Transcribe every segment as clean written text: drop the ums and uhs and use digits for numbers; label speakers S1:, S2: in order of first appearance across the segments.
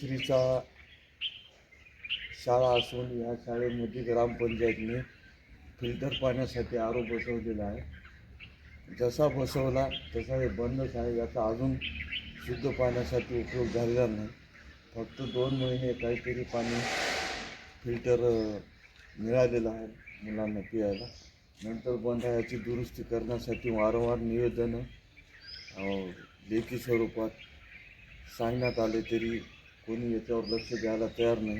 S1: दुसरीचा शाळा असून या शाळेमध्ये ग्रामपंचायतने फिल्टर पाण्यासाठी आरो बसवलेला आहे. जसा बसवला तसा हे बंदच आहे. याचा अजून शुद्ध पाण्यासाठी उपयोग झालेला नाही. फक्त 2 महिने काहीतरी पाणी फिल्टर मिळालेलं आहे मुलांना पियायला. नंतर बंद आहे. याची दुरुस्ती करण्यासाठी वारंवार निवेदनं लेखी स्वरूपात सांगण्यात आले तरी कोणी याच्यावर लक्ष द्यायला तयार नाही.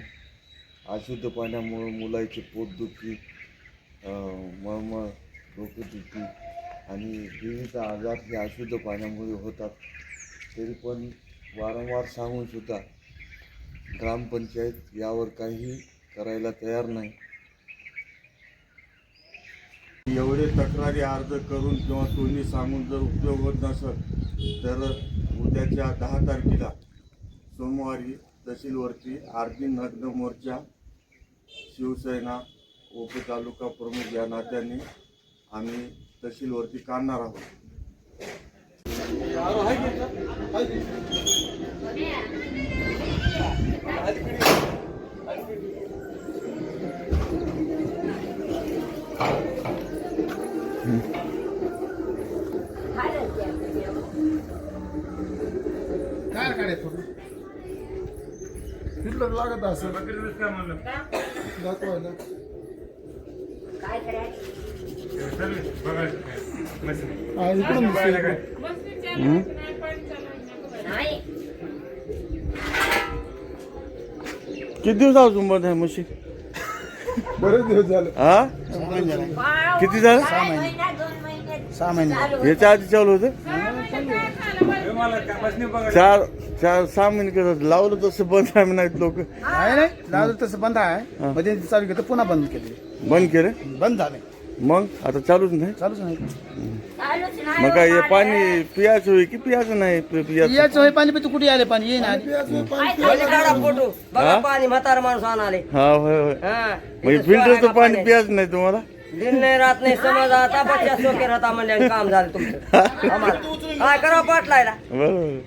S1: अशुद्ध पाण्यामुळे मुलाची पोटदुखी, मळमळ, डोकेदुखी आणि विविध आजार हे अशुद्ध पाण्यामुळे होतात. तरी पण वारंवार सांगूनसुद्धा ग्रामपंचायत यावर काही करायला तयार नाही. एवढे तक्रारी अर्ज करून किंवा कोणी सांगून जर उपयोग होत नसेल तर उद्याच्या 10 तारखेला सोमवारी तहसीलवरती आरती नग्न मोर्चा शिवसेना ओपी तालुका प्रमुख या नात्याने आम्ही तहसीलवरती काढणार आहोत.
S2: काय काढायचं फिल्टर लागत असं दाखवायला
S3: काय करायचं
S2: इकडून
S3: नाही.
S1: किती दिवसापासून बंद आहे मशीन?
S2: बरेच दिवस झाले.
S1: हा किती झालं?
S3: 6 महिने
S1: याच्या आधी चालू होतं? 4-6 महिने केलं लावलं तसं बंद आहे म्हणायत लोक.
S2: नाही लावलं तसं बंद आहे. मध्ये चालू केलं पुन्हा बंद केले.
S1: बंद केलं
S2: बंद झाले.
S1: मग आता चालूच नाही.
S2: चालूच नाही.
S1: मग काय हे पाणी पियाचं होय की पियाचं नाही? पियाचं
S2: याचं होय पाणी पण तू कुठे आले पाणी येईन आले.
S3: फोटो बघा पाणी म्हातारा माणूस आणाले.
S1: हा होय होय. म्हणजे फिल्टरचं पाणी पियाचं नाही तुम्हाला?
S3: दिन नाही रात नाही समज आता बच्चा सोके राहता म्हणले काम झालं तुमचं. आम्हाला काय करावं पाटलायला.
S1: बरोबर.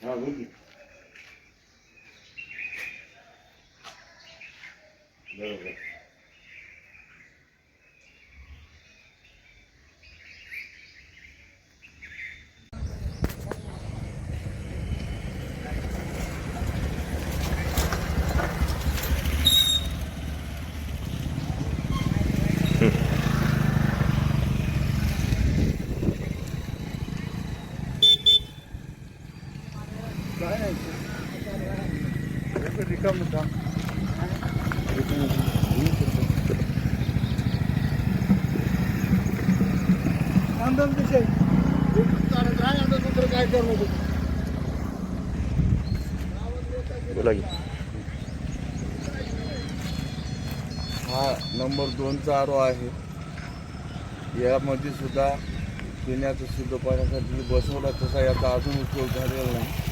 S1: हा बोल की. बरोबर. रिकामं काम. आंदोलन कसे काय करू बोला की. हा नंबर 2चा आरो आहे. यामध्ये सुद्धा पिण्याचं शुद्ध पाण्यासाठी बसवला तसा याचा अजून उपयोग झालेला नाही.